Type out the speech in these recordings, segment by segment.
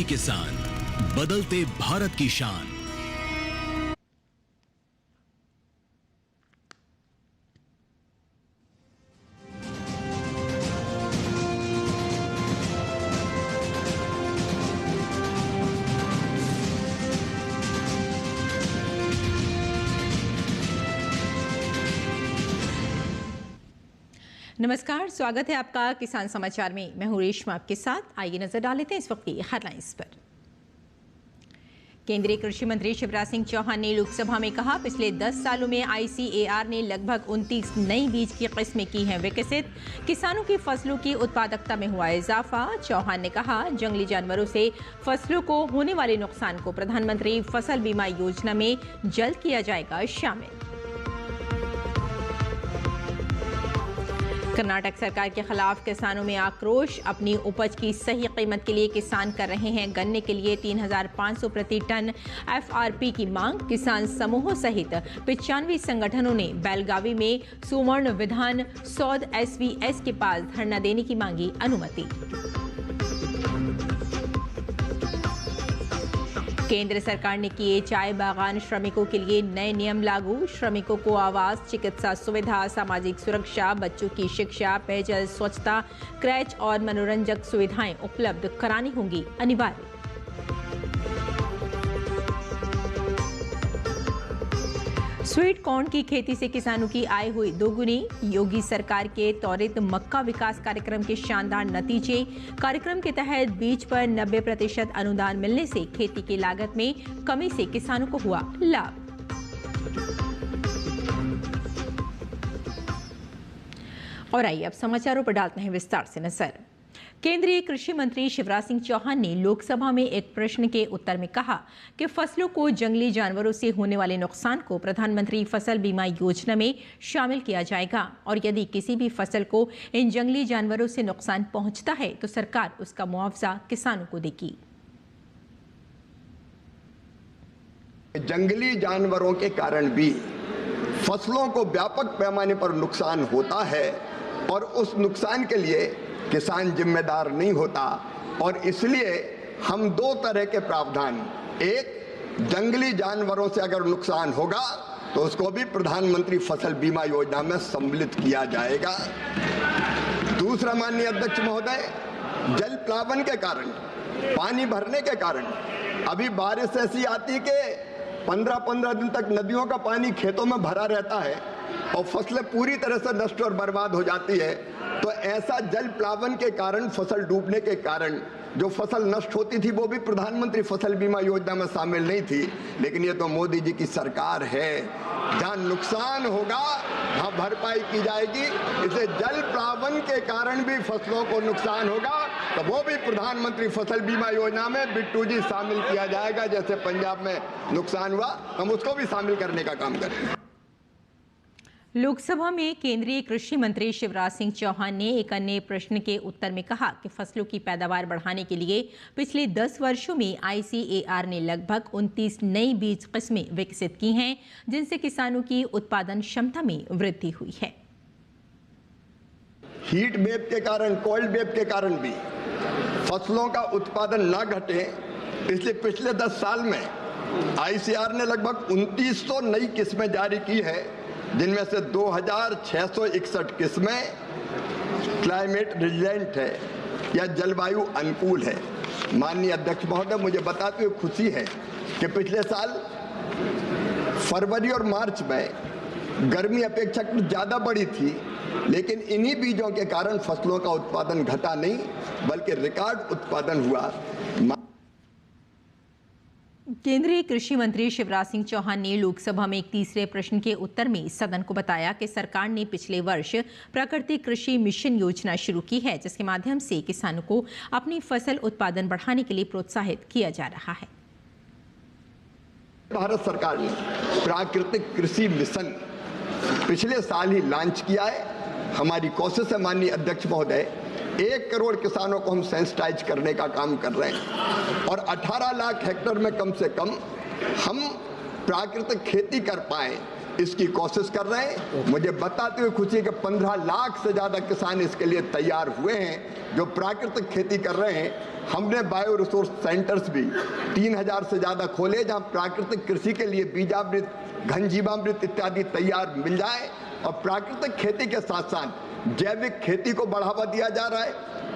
मेहनती किसान, बदलते भारत की शान। नमस्कार, स्वागत है आपका किसान समाचार में। मैं हूं रेशमा आपके साथ। आइए नजर डाल लेते हैं इस वक्त की हेडलाइंस पर। केंद्रीय कृषि मंत्री शिवराज सिंह चौहान ने लोकसभा में कहा, पिछले 10 सालों में ICAR ने लगभग 29 नई बीज की किस्में की हैं विकसित। किसानों की फसलों की उत्पादकता में हुआ इजाफा। चौहान ने कहा, जंगली जानवरों से फसलों को होने वाले नुकसान को प्रधानमंत्री फसल बीमा योजना में जल्द किया जाएगा शामिल। कर्नाटक सरकार के खिलाफ किसानों में आक्रोश। अपनी उपज की सही कीमत के लिए किसान कर रहे हैं गन्ने के लिए 3,500 प्रति टन FRP की मांग। किसान समूहों सहित 95 संगठनों ने बेलगावी में सुवर्ण विधान सौद SVS के पास धरना देने की मांगी अनुमति। केंद्र सरकार ने किए चाय बागान श्रमिकों के लिए नए नियम लागू। श्रमिकों को आवास, चिकित्सा सुविधा, सामाजिक सुरक्षा, बच्चों की शिक्षा, पेयजल, स्वच्छता, क्रैच और मनोरंजक सुविधाएं उपलब्ध करानी होंगी अनिवार्य। स्वीट कॉर्न की खेती से किसानों की आय हुई दोगुनी। योगी सरकार के त्वरित मक्का विकास कार्यक्रम के शानदार नतीजे। कार्यक्रम के तहत बीज पर 90% अनुदान मिलने से खेती की लागत में कमी से किसानों को हुआ लाभ। और आइए अब समाचारों पर डालते हैं विस्तार से नजर। केंद्रीय कृषि मंत्री शिवराज सिंह चौहान ने लोकसभा में एक प्रश्न के उत्तर में कहा कि फसलों को जंगली जानवरों से होने वाले नुकसान को प्रधानमंत्री फसल बीमा योजना में शामिल किया जाएगा और यदि किसी भी फसल को इन जंगली जानवरों से नुकसान पहुंचता है तो सरकार उसका मुआवजा किसानों को देगी। जंगली जानवरों के कारण भी फसलों को व्यापक पैमाने पर नुकसान होता है और उस नुकसान के लिए किसान जिम्मेदार नहीं होता और इसलिए हम दो तरह के प्रावधान, एक जंगली जानवरों से अगर नुकसान होगा तो उसको भी प्रधानमंत्री फसल बीमा योजना में सम्मिलित किया जाएगा। दूसरा, माननीय अध्यक्ष महोदय, जल प्लावन के कारण, पानी भरने के कारण अभी बारिश ऐसी आती कि 15-15 दिन तक नदियों का पानी खेतों में भरा रहता है और फसलें पूरी तरह से नष्ट और बर्बाद हो जाती है। तो ऐसा जल प्लावन के कारण, फसल डूबने के कारण जो फसल नष्ट होती थी वो भी प्रधानमंत्री फसल बीमा योजना में शामिल नहीं थी। लेकिन ये तो मोदी जी की सरकार है, जहाँ नुकसान होगा वहाँ भरपाई की जाएगी। इसे जल प्लावन के कारण भी फसलों को नुकसान होगा तो वो भी प्रधानमंत्री फसल बीमा योजना में बिट्टू जी शामिल किया जाएगा। जैसे पंजाब में नुकसान हुआ हम उसको भी शामिल करने का काम करेंगे। लोकसभा में केंद्रीय कृषि मंत्री शिवराज सिंह चौहान ने एक अन्य प्रश्न के उत्तर में कहा कि फसलों की पैदावार बढ़ाने के लिए पिछले 10 वर्षों में ICAR ने लगभग 29 नई बीज किस्में विकसित की हैं, जिनसे किसानों की उत्पादन क्षमता में वृद्धि हुई है। हीट वेव के कारण, कोल्ड वेव के कारण भी फसलों का उत्पादन न घटे, इसलिए पिछले 10 साल में ICAR ने लगभग 2900 नई किस्में जारी की है, जिनमें से 2661 किस्में क्लाइमेट रेजिलेंट है या जलवायु अनुकूल है। माननीय अध्यक्ष महोदय, मुझे बताते हुए खुशी है कि पिछले साल फरवरी और मार्च में गर्मी अपेक्षाकृत ज़्यादा बढ़ी थी, लेकिन इन्हीं बीजों के कारण फसलों का उत्पादन घटा नहीं बल्कि रिकॉर्ड उत्पादन हुआ। केंद्रीय कृषि मंत्री शिवराज सिंह चौहान ने लोकसभा में एक तीसरे प्रश्न के उत्तर में सदन को बताया कि सरकार ने पिछले वर्ष प्राकृतिक कृषि मिशन योजना शुरू की है, जिसके माध्यम से किसानों को अपनी फसल उत्पादन बढ़ाने के लिए प्रोत्साहित किया जा रहा है। भारत सरकार ने प्राकृतिक कृषि मिशन पिछले साल ही लॉन्च किया है। हमारी कोशिश है माननीय अध्यक्ष महोदय, 1 करोड़ किसानों को हम सेंसिटाइज करने का काम कर रहे हैं और 18 लाख हेक्टेयर में कम से कम हम प्राकृतिक खेती कर पाए इसकी कोशिश कर रहे हैं। मुझे बताते हुए खुशी है कि 15 लाख से ज़्यादा किसान इसके लिए तैयार हुए हैं जो प्राकृतिक खेती कर रहे हैं। हमने बायो रिसोर्स सेंटर्स भी 3000 से ज़्यादा खोले जहां प्राकृतिक कृषि के लिए बीजामृत, घनजीवामृत इत्यादि तैयार मिल जाए, और प्राकृतिक खेती के साथ साथ जैविक खेती को बढ़ावा दिया जा रहा है,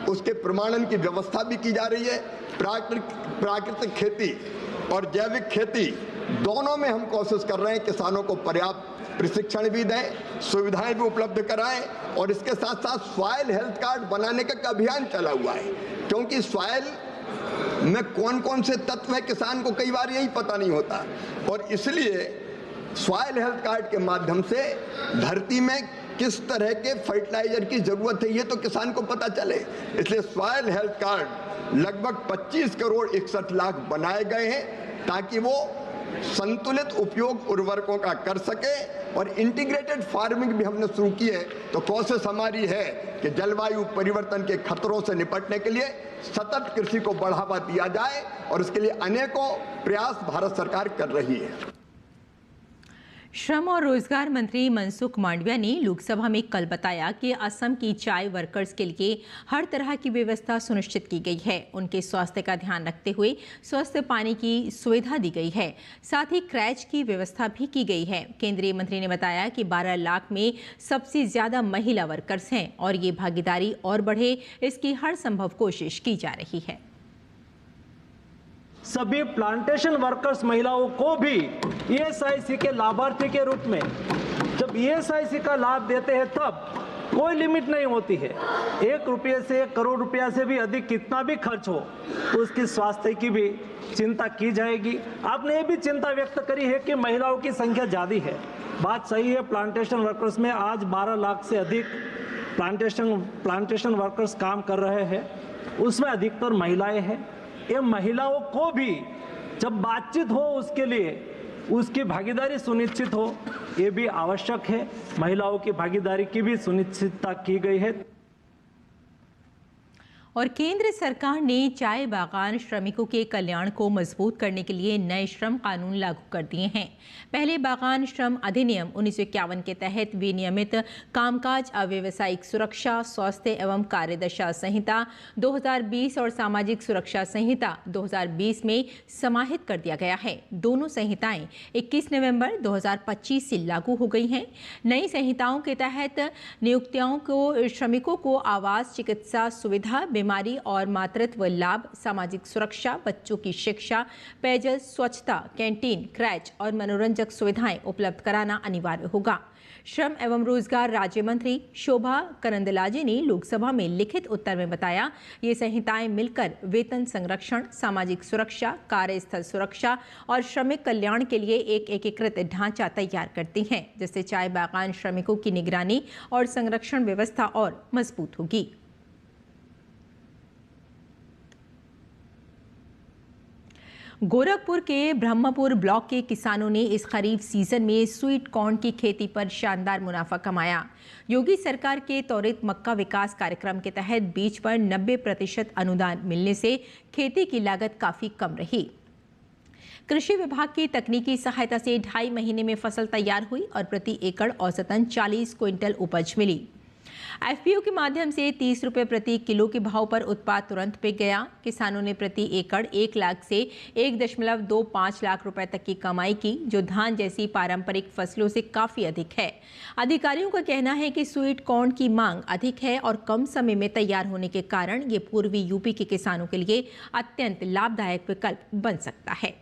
उसके प्रमाणन की व्यवस्था भी की जा रही है। प्राकृतिक खेती और जैविक खेती दोनों में हम कोशिश कर रहे हैं किसानों को पर्याप्त प्रशिक्षण भी दें, सुविधाएं भी उपलब्ध कराएं, और इसके साथ साथ सॉइल हेल्थ कार्ड बनाने का अभियान चला हुआ है, क्योंकि सॉइल में कौन कौन से तत्व है किसान को कई बार यही पता नहीं होता, और इसलिए सॉइल हेल्थ कार्ड के माध्यम से धरती में किस तरह के फर्टिलाइजर की जरूरत है ये तो किसान को पता चले। इसलिए सॉइल हेल्थ कार्ड लगभग 25 करोड़ 61 लाख बनाए गए हैं ताकि वो संतुलित उपयोग उर्वरकों का कर सके, और इंटीग्रेटेड फार्मिंग भी हमने शुरू की है। तो कोशिश हमारी है कि जलवायु परिवर्तन के खतरों से निपटने के लिए सतत कृषि को बढ़ावा दिया जाए, और इसके लिए अनेकों प्रयास भारत सरकार कर रही है। श्रम और रोजगार मंत्री मनसुख मांडविया ने लोकसभा में कल बताया कि असम की चाय वर्कर्स के लिए हर तरह की व्यवस्था सुनिश्चित की गई है। उनके स्वास्थ्य का ध्यान रखते हुए स्वस्थ पानी की सुविधा दी गई है, साथ ही क्रैच की व्यवस्था भी की गई है। केंद्रीय मंत्री ने बताया कि 12 लाख में सबसे ज्यादा महिला वर्कर्स हैं और ये भागीदारी और बढ़े, इसकी हर संभव कोशिश की जा रही है। सभी प्लांटेशन वर्कर्स महिलाओं को भी ईएसआईसी के लाभार्थी के रूप में जब ईएसआईसी का लाभ देते हैं तब कोई लिमिट नहीं होती है। 1 रुपये से 1 करोड़ रुपया से भी अधिक कितना भी खर्च हो तो उसकी स्वास्थ्य की भी चिंता की जाएगी। आपने ये भी चिंता व्यक्त करी है कि महिलाओं की संख्या ज़्यादा है। बात सही है, प्लांटेशन वर्कर्स में आज 12 लाख से अधिक प्लांटेशन वर्कर्स काम कर रहे हैं, उसमें अधिकतर महिलाएं हैं। ये महिलाओं को भी जब बातचीत हो उसके लिए उसकी भागीदारी सुनिश्चित हो, ये भी आवश्यक है। महिलाओं की भागीदारी की भी सुनिश्चितता की गई है। और केंद्र सरकार ने चाय बागान श्रमिकों के कल्याण को मजबूत करने के लिए नए श्रम कानून लागू कर दिए हैं। पहले बागान श्रम अधिनियम 1951 के तहत विनियमित कामकाज, अव्यवसायिक सुरक्षा, स्वास्थ्य एवं कार्यदशा संहिता 2020 और सामाजिक सुरक्षा संहिता 2020 में समाहित कर दिया गया है। दोनों संहिताएं 21 नवंबर 2025 से लागू हो गई हैं। नई संहिताओं के तहत नियुक्तियों को श्रमिकों को आवास, चिकित्सा सुविधा, बीमारी और मातृत्व लाभ, सामाजिक सुरक्षा, बच्चों की शिक्षा, पेयजल, स्वच्छता, कैंटीन, क्रैच और मनोरंजक सुविधाएं उपलब्ध कराना अनिवार्य होगा। श्रम एवं रोजगार राज्य मंत्री शोभा करंदलाजे ने लोकसभा में लिखित उत्तर में बताया, ये संहिताएं मिलकर वेतन संरक्षण, सामाजिक सुरक्षा, कार्यस्थल सुरक्षा और श्रमिक कल्याण के लिए एक एकीकृत ढांचा तैयार करती हैं, जिससे चाय बागान श्रमिकों की निगरानी और संरक्षण व्यवस्था और मजबूत होगी। गोरखपुर के ब्रह्मपुर ब्लॉक के किसानों ने इस खरीफ सीजन में स्वीट कॉर्न की खेती पर शानदार मुनाफा कमाया। योगी सरकार के त्वरित मक्का विकास कार्यक्रम के तहत बीज पर 90% अनुदान मिलने से खेती की लागत काफी कम रही। कृषि विभाग की तकनीकी सहायता से 2.5 महीने में फसल तैयार हुई और प्रति एकड़ औसतन 40 क्विंटल उपज मिली। एफपीओ के माध्यम से 30 रुपये प्रति किलो के भाव पर उत्पाद तुरंत बिक गया। किसानों ने प्रति एकड़ 1 लाख से 1.25 लाख रुपए तक की कमाई की, जो धान जैसी पारंपरिक फसलों से काफी अधिक है। अधिकारियों का कहना है कि स्वीट कॉर्न की मांग अधिक है और कम समय में तैयार होने के कारण ये पूर्वी यूपी के किसानों के लिए अत्यंत लाभदायक विकल्प बन सकता है।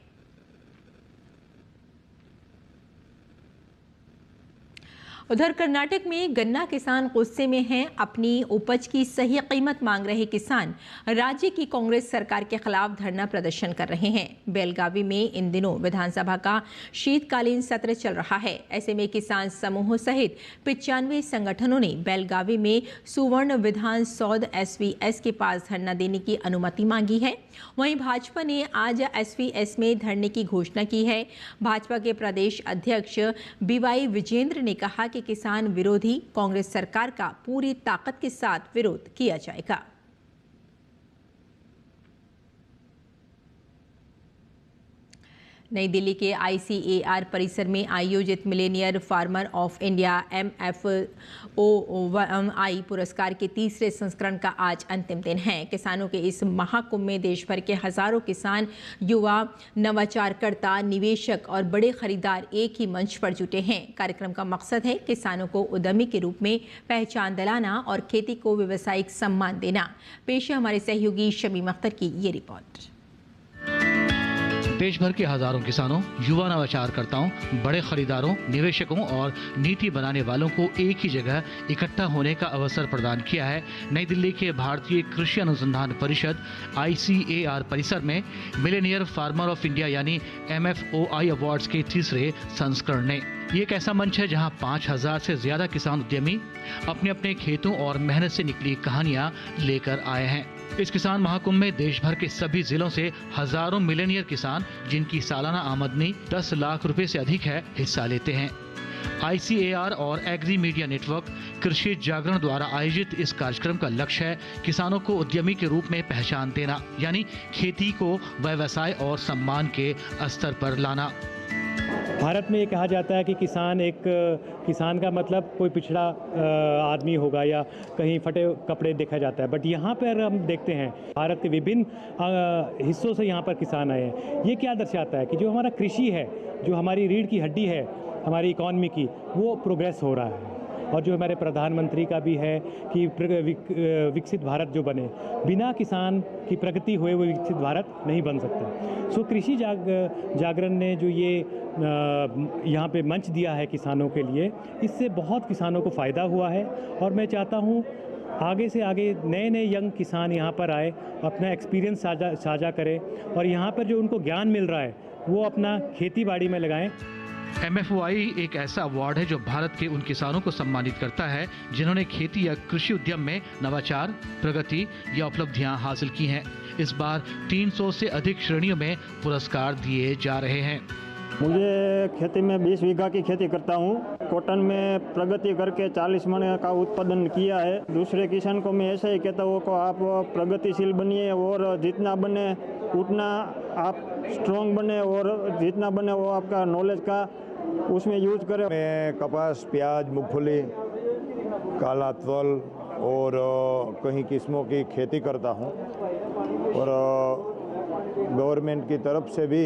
उधर कर्नाटक में गन्ना किसान गुस्से में हैं। अपनी उपज की सही कीमत मांग रहे किसान राज्य की कांग्रेस सरकार के खिलाफ धरना प्रदर्शन कर रहे हैं। बेलगावी में इन दिनों विधानसभा का शीतकालीन सत्र चल रहा है। ऐसे में किसान समूह सहित 95 संगठनों ने बेलगावी में सुवर्ण विधान सौध एसवीएस के पास धरना देने की अनुमति मांगी है। वहीं भाजपा ने आज एसवीएस में धरने की घोषणा की है। भाजपा के प्रदेश अध्यक्ष बीवाई विजेंद्र ने कहा कि किसान विरोधी कांग्रेस सरकार का पूरी ताकत के साथ विरोध किया जाएगा। नई दिल्ली के ICAR परिसर में आयोजित Millionaire farmer of India MFOI पुरस्कार के तीसरे संस्करण का आज अंतिम दिन है। किसानों के इस महाकुंभ में देश भर के हजारों किसान, युवा, नवाचारकर्ता, निवेशक और बड़े खरीदार एक ही मंच पर जुटे हैं। कार्यक्रम का मकसद है किसानों को उद्यमी के रूप में पहचान दिलाना और खेती को व्यावसायिक सम्मान देना। पेश है हमारे सहयोगी शमीम अख्तर की ये रिपोर्ट। देश भर के हजारों किसानों, युवा नवाचारकर्ताओं, बड़े खरीदारों, निवेशकों और नीति बनाने वालों को एक ही जगह इकट्ठा होने का अवसर प्रदान किया है नई दिल्ली के भारतीय कृषि अनुसंधान परिषद ICAR परिसर में मिलेनियर फार्मर ऑफ इंडिया यानी MFOI अवार्ड्स के तीसरे संस्करण ने। ये एक ऐसा मंच है जहां 5000 से ज्यादा किसान उद्यमी अपने अपने खेतों और मेहनत से निकली कहानियां लेकर आए हैं। इस किसान महाकुंभ में देश भर के सभी जिलों से हजारों मिलेनियर किसान, जिनकी सालाना आमदनी 10 लाख रुपए से अधिक है, हिस्सा लेते हैं। ICAR और एग्री मीडिया नेटवर्क कृषि जागरण द्वारा आयोजित इस कार्यक्रम का लक्ष्य है किसानों को उद्यमी के रूप में पहचान देना, यानी खेती को व्यवसाय और सम्मान के स्तर पर लाना। भारत में ये कहा जाता है कि किसान का मतलब कोई पिछड़ा आदमी होगा या कहीं फटे कपड़े देखा जाता है, बट यहाँ पर हम देखते हैं भारत के विभिन्न हिस्सों से यहाँ पर किसान आए हैं। ये क्या दर्शाता है कि जो हमारा कृषि है, जो हमारी रीढ़ की हड्डी है हमारी इकॉनमी की, वो प्रोग्रेस हो रहा है। और जो हमारे प्रधानमंत्री का भी है कि विकसित भारत जो बने, बिना किसान की प्रगति हुए वो विकसित भारत नहीं बन सकता। सो कृषि जागरण ने जो ये यहाँ पे मंच दिया है किसानों के लिए, इससे बहुत किसानों को फ़ायदा हुआ है। और मैं चाहता हूँ आगे से आगे नए नए यंग किसान यहाँ पर आए, अपना एक्सपीरियंस साझा करें और यहाँ पर जो उनको ज्ञान मिल रहा है वो अपना खेती बाड़ी में लगाएं। MFOI एक ऐसा अवार्ड है जो भारत के उन किसानों को सम्मानित करता है जिन्होंने खेती या कृषि उद्यम में नवाचार, प्रगति या उपलब्धियां हासिल की हैं। इस बार 300 से अधिक श्रेणियों में पुरस्कार दिए जा रहे हैं। मुझे खेती में 20 बीघा की खेती करता हूँ। कॉटन में प्रगति करके 40 मन का उत्पादन किया है। दूसरे किसान को मैं ऐसा ही कहता हूँ कि आप प्रगतिशील बनिए और जितना बने उतना आप स्ट्रॉन्ग बने और जितना बने वो आपका नॉलेज का उसमें यूज करें। मैं कपास, प्याज, मूंगफली, काला तल और कहीं किस्मों की खेती करता हूँ और गवर्नमेंट की तरफ से भी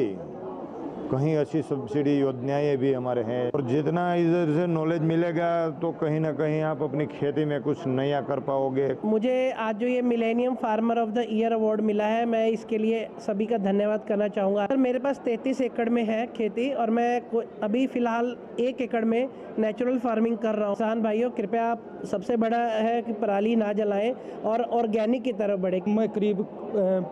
कहीं अच्छी सब्सिडी योजनाएं भी हमारे हैं। और जितना इधर से नॉलेज मिलेगा तो कहीं ना कहीं आप अपनी खेती में कुछ नया कर पाओगे। मुझे आज जो ये millennium farmer of the year award मिला है, मैं इसके लिए सभी का धन्यवाद करना चाहूँगा। सर, मेरे पास 33 एकड़ में है खेती और मैं अभी फिलहाल 1 एकड़ में नेचुरल फार्मिंग कर रहा हूँ। किसान भाइयों, कृपया आप, सबसे बड़ा है कि पराली ना जलाएं और ऑर्गेनिक की तरफ बढ़े। मैं करीब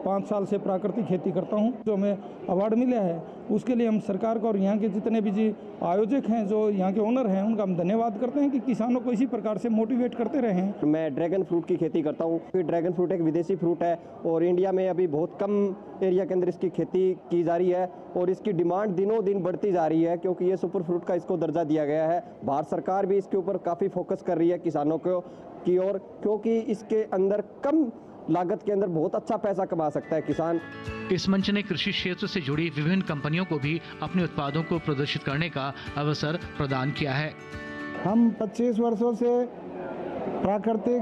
5 साल से प्राकृतिक खेती करता हूँ। जो हमें अवार्ड मिला है उसके लिए हम सरकार को और यहाँ के जितने भी जी आयोजक हैं, जो यहाँ के ओनर हैं, उनका हम धन्यवाद करते हैं कि किसानों को इसी प्रकार से मोटिवेट करते रहे हैं। मैं ड्रैगन फ्रूट की खेती करता हूँ। ड्रैगन फ्रूट एक विदेशी फ्रूट है और इंडिया में अभी बहुत कम एरिया के अंदर इसकी खेती की जा रही है और इसकी डिमांड दिनों दिन बढ़ती जा रही है क्योंकि ये सुपर फ्रूट का इसको दर्जा दिया गया है। भारत सरकार भी इसके ऊपर काफ़ी फोकस कर रही है किसानों को की ओर, क्योंकि इसके अंदर कम लागत के अंदर बहुत अच्छा पैसा कमा सकता है किसान। इस मंच ने कृषि क्षेत्र से जुड़ी विभिन्न कंपनियों को भी अपने उत्पादों को प्रदर्शित करने का अवसर प्रदान किया है। हम 25 वर्षों से प्राकृतिक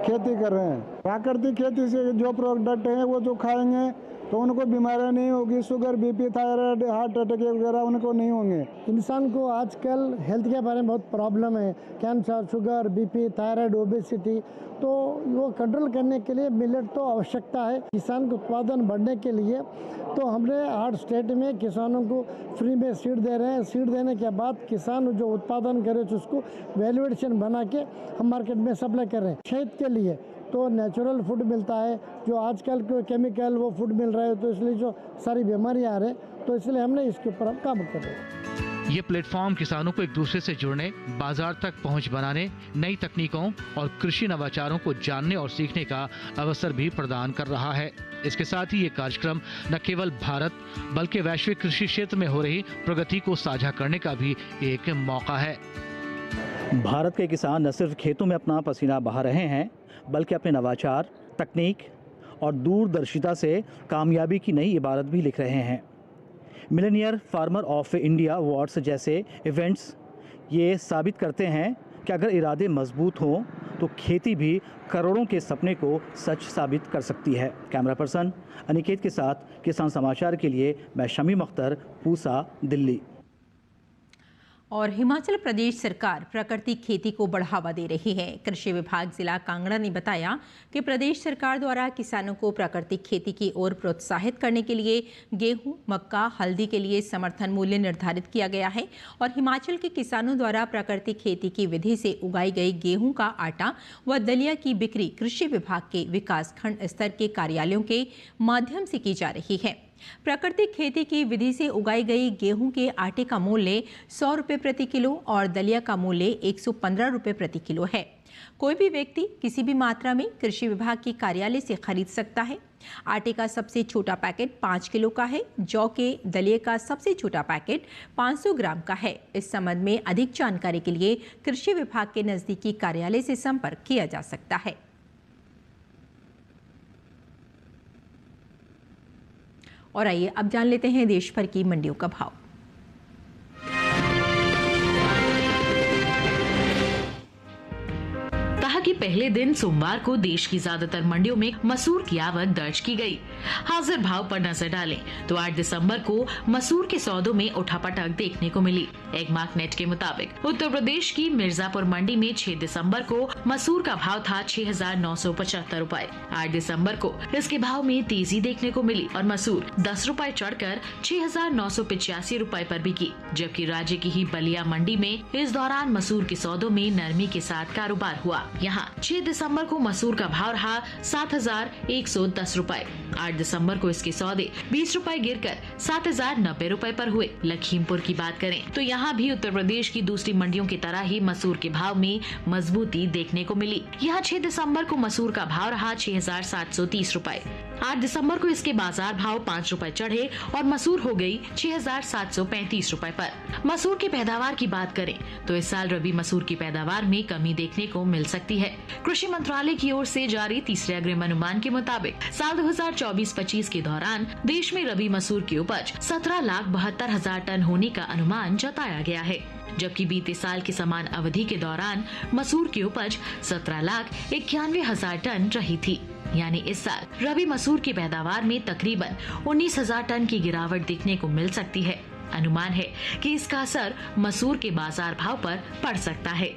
खेती कर रहे हैं। प्राकृतिक खेती से जो प्रोडक्ट हैं वो जो खाएंगे तो उनको बीमारियां नहीं होगी, sugar, BP, thyroid, heart attack वगैरह उनको नहीं होंगे। इंसान को आजकल हेल्थ के बारे में बहुत प्रॉब्लम है, cancer, sugar, BP, thyroid, obesity, तो वो कंट्रोल करने के लिए मिलेट तो आवश्यकता है। किसान का उत्पादन बढ़ने के लिए तो हमने 8 स्टेट में किसानों को फ्री में सीड दे रहे हैं। सीड देने के बाद किसान जो उत्पादन करे तो उसको वैल्यूएशन बना के हम मार्केट में सप्लाई कर रहे हैं। खेत के लिए तो नेचुरल फूड मिलता है, जो आजकल के केमिकल वो फूड मिल रहा है, तो इसलिए जो सारी बीमारियाँ आ रही, तो इसलिए हमने इसके ऊपर हम काम कर रहे हैं। ये प्लेटफॉर्म किसानों को एक दूसरे से जुड़ने, बाजार तक पहुंच बनाने, नई तकनीकों और कृषि नवाचारों को जानने और सीखने का अवसर भी प्रदान कर रहा है। इसके साथ ही ये कार्यक्रम न केवल भारत बल्कि वैश्विक कृषि क्षेत्र में हो रही प्रगति को साझा करने का भी एक मौका है। भारत के किसान न सिर्फ खेतों में अपना पसीना बहा रहे हैं, बल्कि अपने नवाचार, तकनीक और दूरदर्शिता से कामयाबी की नई इबारत भी लिख रहे हैं। Millionaire farmer of India awards जैसे इवेंट्स ये साबित करते हैं कि अगर इरादे मजबूत हों तो खेती भी करोड़ों के सपने को सच साबित कर सकती है। कैमरा पर्सन अनिकेत के साथ किसान समाचार के लिए मैं शमीम अख्तर, पूसा, दिल्ली। और हिमाचल प्रदेश सरकार प्राकृतिक खेती को बढ़ावा दे रही है। कृषि विभाग जिला कांगड़ा ने बताया कि प्रदेश सरकार द्वारा किसानों को प्राकृतिक खेती की ओर प्रोत्साहित करने के लिए गेहूं, मक्का, हल्दी के लिए समर्थन मूल्य निर्धारित किया गया है और हिमाचल के किसानों द्वारा प्राकृतिक खेती की विधि से उगाई गई गेहूं का आटा व दलिया की बिक्री कृषि विभाग के विकास खंड स्तर के कार्यालयों के माध्यम से की जा रही है। प्राकृतिक खेती की विधि से उगाई गई गेहूं के आटे का मूल्य 100 रुपये प्रति किलो और दलिया का मूल्य 115 रुपये प्रति किलो है। कोई भी व्यक्ति किसी भी मात्रा में कृषि विभाग के कार्यालय से खरीद सकता है। आटे का सबसे छोटा पैकेट 5 किलो का है। जौ के दलिये का सबसे छोटा पैकेट 500 ग्राम का है। इस संबंध में अधिक जानकारी के लिए कृषि विभाग के नजदीकी कार्यालय से संपर्क किया जा सकता है। और आइए अब जान लेते हैं देश भर की मंडियों का भाव। कहा कि पहले दिन सोमवार को देश की ज्यादातर मंडियों में मसूर की आवक दर्ज की गई। हाजिर भाव पर नजर डालें तो 8 दिसंबर को मसूर के सौदों में उठापटक देखने को मिली। एगमार्क नेट के मुताबिक उत्तर प्रदेश की मिर्जापुर मंडी में 6 दिसंबर को मसूर का भाव था 6,975 रुपए। 8 दिसंबर को इसके भाव में तेजी देखने को मिली और मसूर 10 रुपए चढ़कर 6,985 रुपए पर बिकी। जबकि राज्य की ही बलिया मंडी में इस दौरान मसूर के सौदों में नरमी के साथ कारोबार हुआ। यहाँ 6 दिसंबर को मसूर का भाव रहा 7,110 रुपए। 8 दिसंबर को इसके सौदे 20 रुपए गिरकर 7,090 रुपए पर हुए। लखीमपुर की बात करें तो यहाँ भी उत्तर प्रदेश की दूसरी मंडियों की तरह ही मसूर के भाव में मजबूती देखने को मिली। यहाँ 6 दिसंबर को मसूर का भाव रहा 6,730 रुपए। 8 दिसंबर को इसके बाजार भाव 5 रुपए चढ़े और मसूर हो गई 6,735 रुपए पर। मसूर की पैदावार की बात करें तो इस साल रबी मसूर की पैदावार में कमी देखने को मिल सकती है। कृषि मंत्रालय की ओर से जारी तीसरे अग्रिम अनुमान के मुताबिक साल 2024-25 के दौरान देश में रबी मसूर की उपज 17,72,000 टन होने का अनुमान जताया गया है। जबकि बीते साल की समान अवधि के दौरान मसूर की उपज 17,91,000 टन रही थी। यानी इस साल रबी मसूर की पैदावार में तकरीबन 19,000 टन की गिरावट देखने को मिल सकती है। अनुमान है कि इसका असर मसूर के बाजार भाव पर पड़ सकता है।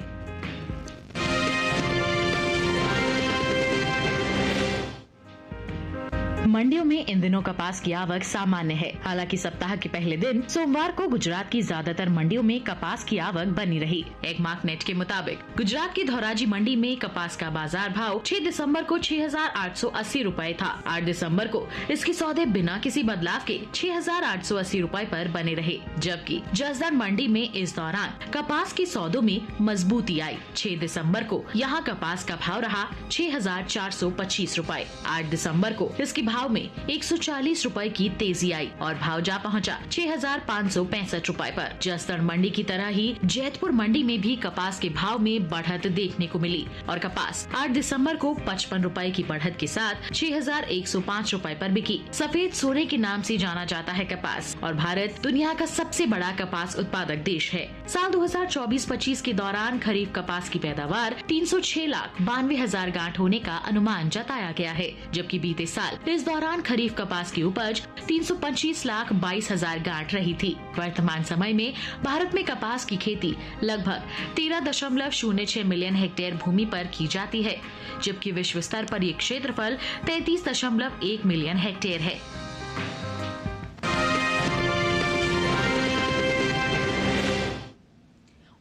मंडियों में इन दिनों कपास की आवक सामान्य है। हालांकि सप्ताह के पहले दिन सोमवार को गुजरात की ज्यादातर मंडियों में कपास की आवक बनी रही। एगमार्क नेट के मुताबिक गुजरात की धोराजी मंडी में कपास का बाजार भाव 6 दिसंबर को 6,880 रुपए था। 8 दिसंबर को इसके सौदे बिना किसी बदलाव के 6,880 रुपए पर बने रहे। जबकि जसदन मंडी में इस दौरान कपास के सौदों में मजबूती आई। 6 दिसंबर को यहाँ कपास का भाव रहा 6,425 रुपए। 8 दिसंबर को इसके भाव में 140 रुपए की तेजी आई और भाव जा पहुंचा 6,565 रुपए पर। जसदन मंडी की तरह ही जैतपुर मंडी में भी कपास के भाव में बढ़त देखने को मिली और कपास 8 दिसंबर को 55 रुपए की बढ़त के साथ 6,105 रुपए पर बिकी। सफेद सोने के नाम से जाना जाता है कपास और भारत दुनिया का सबसे बड़ा कपास उत्पादक देश है। साल 2024-25 के दौरान खरीफ कपास की पैदावार 306,92,000 गांठ होने का अनुमान जताया गया है। जबकि बीते साल इस दौरान खरीफ कपास की उपज 325,22,000 गांठ रही थी। वर्तमान समय में भारत में कपास की खेती लगभग 13.06 मिलियन हेक्टेयर भूमि पर की जाती है। जबकि विश्व स्तर पर ये क्षेत्रफल 33.1 मिलियन हेक्टेयर है।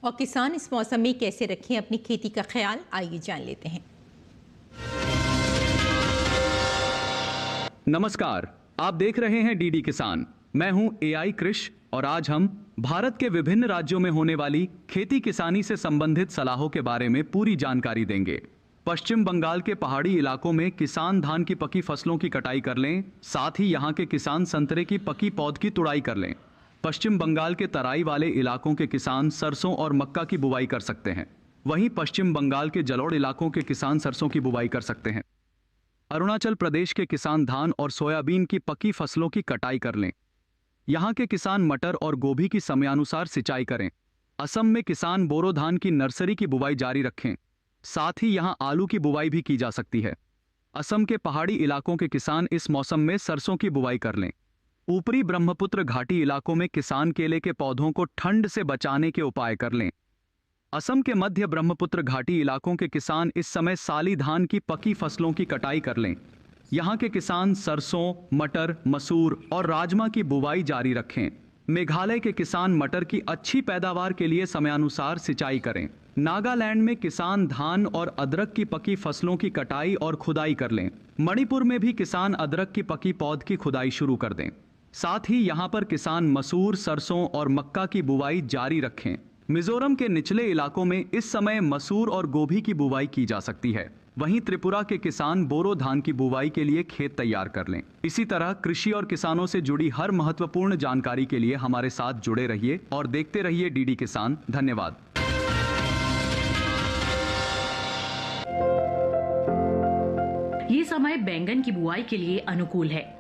और किसान इस मौसम में कैसे रखें अपनी खेती का ख्याल, आइए जान लेते हैं। नमस्कार, आप देख रहे हैं डीडी किसान। मैं हूं एआई कृष और आज हम भारत के विभिन्न राज्यों में होने वाली खेती किसानी से संबंधित सलाहों के बारे में पूरी जानकारी देंगे। पश्चिम बंगाल के पहाड़ी इलाकों में किसान धान की पकी फसलों की कटाई कर लें, साथ ही यहां के किसान संतरे की पकी पौध की तुड़ाई कर लें। पश्चिम बंगाल के तराई वाले इलाकों के किसान सरसों और मक्का की बुवाई कर सकते हैं। वहीं पश्चिम बंगाल के जलोढ़ इलाकों के किसान सरसों की बुवाई कर सकते हैं। अरुणाचल प्रदेश के किसान धान और सोयाबीन की पकी फसलों की कटाई कर लें। यहाँ के किसान मटर और गोभी की समयानुसार सिंचाई करें। असम में किसान बोरो धान की नर्सरी की बुवाई जारी रखें। साथ ही यहाँ आलू की बुवाई भी की जा सकती है। असम के पहाड़ी इलाकों के किसान इस मौसम में सरसों की बुवाई कर लें। ऊपरी ब्रह्मपुत्र घाटी इलाकों में किसान केले के पौधों को ठंड से बचाने के उपाय कर लें। असम के मध्य ब्रह्मपुत्र घाटी इलाकों के किसान इस समय साली धान की पकी फसलों की कटाई कर लें। यहाँ के किसान सरसों, मटर, मसूर और राजमा की बुवाई जारी रखें। मेघालय के किसान मटर की अच्छी पैदावार के लिए समयानुसार सिंचाई करें। नागालैंड में किसान धान और अदरक की पकी फसलों की कटाई और खुदाई कर लें। मणिपुर में भी किसान अदरक की पकी पौध की खुदाई शुरू कर दें। साथ ही यहाँ पर किसान मसूर, सरसों और मक्का की बुवाई जारी रखें। मिजोरम के निचले इलाकों में इस समय मसूर और गोभी की बुवाई की जा सकती है। वहीं त्रिपुरा के किसान बोरो धान की बुवाई के लिए खेत तैयार कर लें। इसी तरह कृषि और किसानों से जुड़ी हर महत्वपूर्ण जानकारी के लिए हमारे साथ जुड़े रहिए और देखते रहिए डीडी किसान। धन्यवाद। ये समय बैंगन की बुआई के लिए अनुकूल है।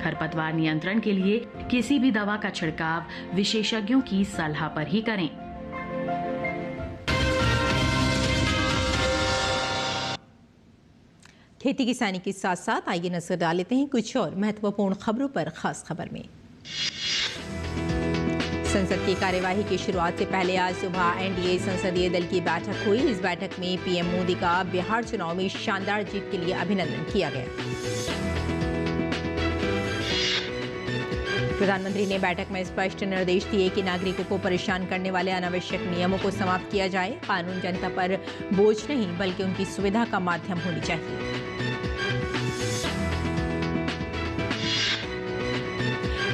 खरपतवार नियंत्रण के लिए किसी भी दवा का छिड़काव विशेषज्ञों की सलाह पर ही करें। खेती किसानी के साथ साथ आइए नजर डाल लेते हैं कुछ और महत्वपूर्ण खबरों पर। खास खबर में संसद की कार्यवाही की शुरुआत से पहले आज सुबह एनडीए संसदीय दल की बैठक हुई। इस बैठक में पीएम मोदी का बिहार चुनाव में शानदार जीत के लिए अभिनंदन किया गया। प्रधानमंत्री ने बैठक में स्पष्ट निर्देश दिए कि नागरिकों को परेशान करने वाले अनावश्यक नियमों को समाप्त किया जाए। कानून जनता पर बोझ नहीं बल्कि उनकी सुविधा का माध्यम होनी चाहिए।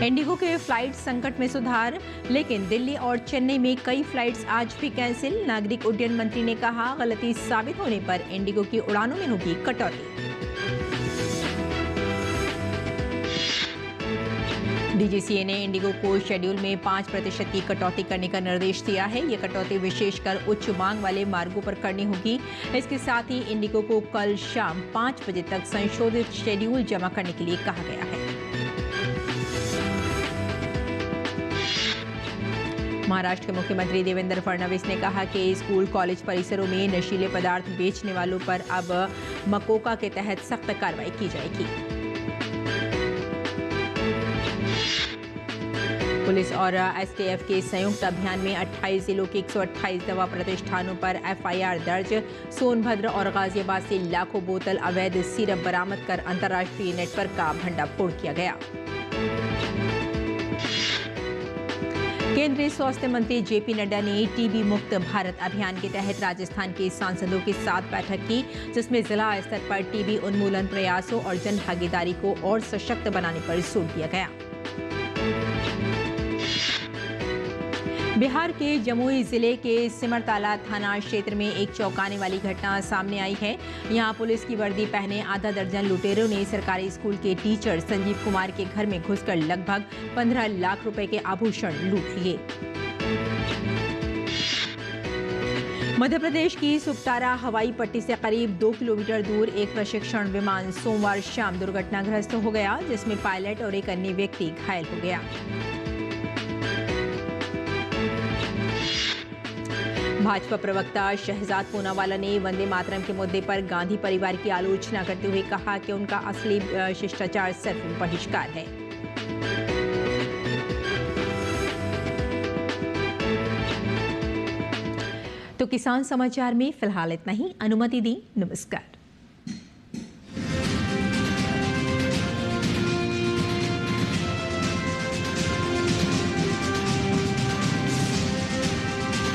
इंडिगो के फ्लाइट संकट में सुधार, लेकिन दिल्ली और चेन्नई में कई फ्लाइट्स आज भी कैंसिल। नागरिक उड्डयन मंत्री ने कहा, गलती साबित होने पर इंडिगो की उड़ानों में होगी कटौती। डीजीसीए ने इंडिगो को शेड्यूल में 5% की कटौती करने का निर्देश दिया है। ये कटौती विशेषकर उच्च मांग वाले मार्गों पर करनी होगी। इसके साथ ही इंडिगो को कल शाम 5 बजे तक संशोधित शेड्यूल जमा करने के लिए कहा गया है। महाराष्ट्र के मुख्यमंत्री देवेंद्र फडणवीस ने कहा कि स्कूल कॉलेज परिसरों में नशीले पदार्थ बेचने वालों पर अब मकोका के तहत सख्त कार्रवाई की जाएगी। पुलिस और एसटीएफ के संयुक्त अभियान में 28 जिलों के 128 दवा प्रतिष्ठानों पर एफआईआर दर्ज। सोनभद्र और गाजियाबाद से लाखों बोतल अवैध सिरप बरामद कर अंतर्राष्ट्रीय नेटवर्क का भंडाफोड़ किया गया। केंद्रीय स्वास्थ्य मंत्री जेपी नड्डा ने टीबी मुक्त भारत अभियान के तहत राजस्थान के सांसदों के साथ बैठक की, जिसमें जिला स्तर पर टीबी उन्मूलन प्रयासों और जन भागीदारी को और सशक्त बनाने पर जोर दिया गया। बिहार के जमुई जिले के सिमरताला थाना क्षेत्र में एक चौंकाने वाली घटना सामने आई है। यहां पुलिस की वर्दी पहने आधा दर्जन लुटेरों ने सरकारी स्कूल के टीचर संजीव कुमार के घर में घुसकर लगभग 15 लाख रुपए के आभूषण लूट लिए। मध्य प्रदेश की सुकतारा हवाई पट्टी से करीब 2 किलोमीटर दूर एक प्रशिक्षण विमान सोमवार शाम दुर्घटनाग्रस्त हो गया, जिसमें पायलट और एक अन्य व्यक्ति घायल हो गया। भाजपा प्रवक्ता शहजाद पूनावाला ने वंदे मातरम के मुद्दे पर गांधी परिवार की आलोचना करते हुए कहा कि उनका असली शिष्टाचार सिर्फ बहिष्कार है। तो किसान समाचार में फिलहाल इतना ही। अनुमति दी, नमस्कार।